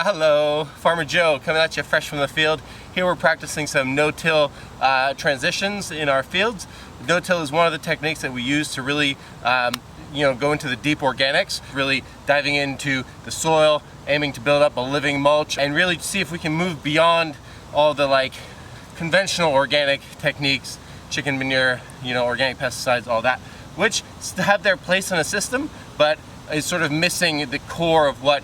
Hello, Farmer Joe coming at you fresh from the field. Here we're practicing some no-till transitions in our fields. No-till is one of the techniques that we use to really go into the deep organics, really diving into the soil, aiming to build up a living mulch and really see if we can move beyond all the conventional organic techniques, chicken manure, organic pesticides, all that, which have their place in a system, but is sort of missing the core of what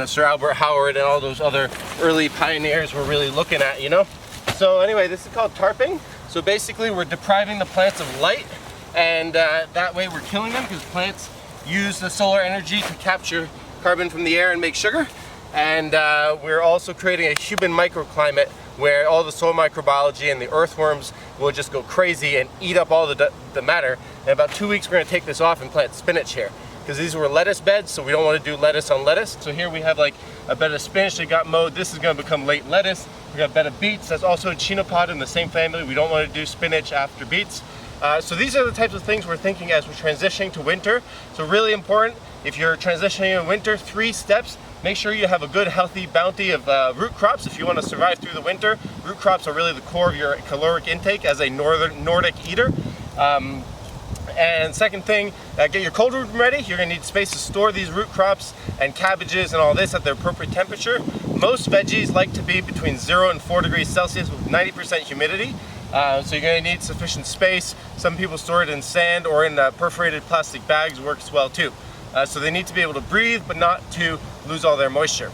Sir Albert Howard and all those other early pioneers were really looking at, So anyway, this is called tarping. So basically we're depriving the plants of light, and that way we're killing them because plants use the solar energy to capture carbon from the air and make sugar. And we're also creating a human microclimate where all the soil microbiology and the earthworms will just go crazy and eat up all the matter. In about 2 weeks we're going to take this off and plant spinach here, because these were lettuce beds, so we don't want to do lettuce on lettuce. So here we have a bed of spinach that got mowed. This is going to become late lettuce. We got a bed of beets. That's also a chenopod in the same family. We don't want to do spinach after beets. So these are the types of things we're thinking as we're transitioning to winter. So really important, if you're transitioning in winter, 3 steps. Make sure you have a good healthy bounty of root crops if you want to survive through the winter. Root crops are really the core of your caloric intake as a Nordic eater. And second thing, get your cold room ready. You're going to need space to store these root crops and cabbages and all this at their appropriate temperature. Most veggies like to be between 0 and 4 degrees Celsius with 90% humidity. So you're going to need sufficient space. Some people store it in sand or in perforated plastic bags, works well too. So they need to be able to breathe but not to lose all their moisture.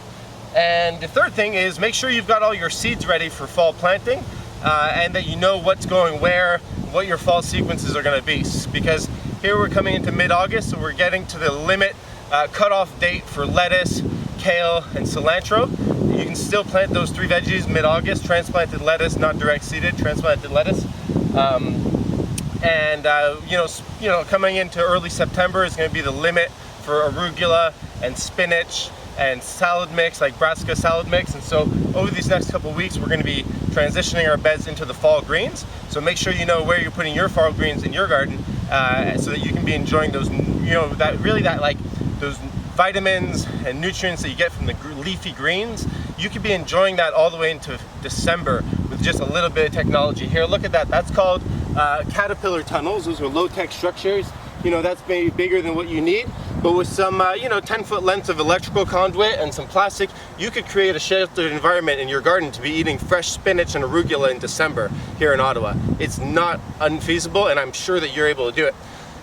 And the third thing is make sure you've got all your seeds ready for fall planting, and that you know what's going where, what your fall sequences are going to be, because here we're coming into mid-August, so we're getting to the limit cutoff date for lettuce, kale, and cilantro. You can still plant those 3 veggies mid-August, transplanted lettuce, not direct seeded, transplanted lettuce. Coming into early September is going to be the limit for arugula and spinach and salad mix, like brassica salad mix. And so over these next couple of weeks we're going to be transitioning our beds into the fall greens. So make sure you know where you're putting your fall greens in your garden, so that you can be enjoying those, those vitamins and nutrients that you get from the leafy greens. You could be enjoying that all the way into December with just a little bit of technology. Here, look at that. That's called caterpillar tunnels. Those are low-tech structures. That's maybe bigger than what you need, but with some 10-foot lengths of electrical conduit and some plastic, you could create a sheltered environment in your garden to be eating fresh spinach and arugula in December here in Ottawa. It's not unfeasible, and I'm sure that you're able to do it.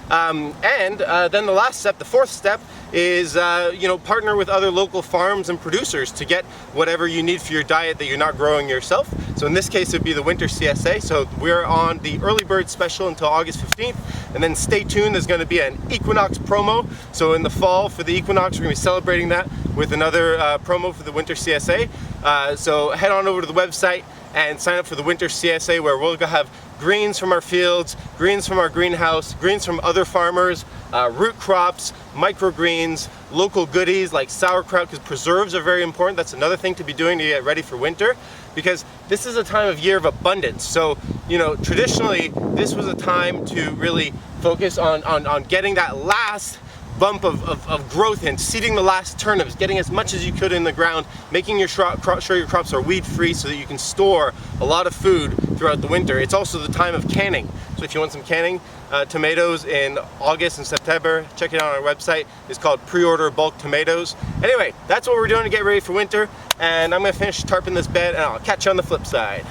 Then the last step, the 4th step, is partner with other local farms and producers to get whatever you need for your diet that you're not growing yourself. So in this case it would be the winter CSA. So we're on the early bird special until August 15th, and then stay tuned, there's going to be an equinox promo. So in the fall for the equinox we're going to be celebrating that with another promo for the winter CSA. So head on over to the website and sign up for the winter CSA, where we'll have greens from our fields, greens from our greenhouse, greens from other farmers, root crops, microgreens, local goodies like sauerkraut, because preserves are very important. That's another thing to be doing to get ready for winter, because this is a time of year of abundance. So traditionally this was a time to really focus on getting that last bump of growth in, seeding the last turnips, getting as much as you could in the ground, making sure your crops are weed free so that you can store a lot of food throughout the winter. It's also the time of canning. So if you want some canning tomatoes in August and September, check it out on our website. It's called Pre-Order Bulk Tomatoes. Anyway, that's what we're doing to get ready for winter, and I'm going to finish tarping this bed, and I'll catch you on the flip side.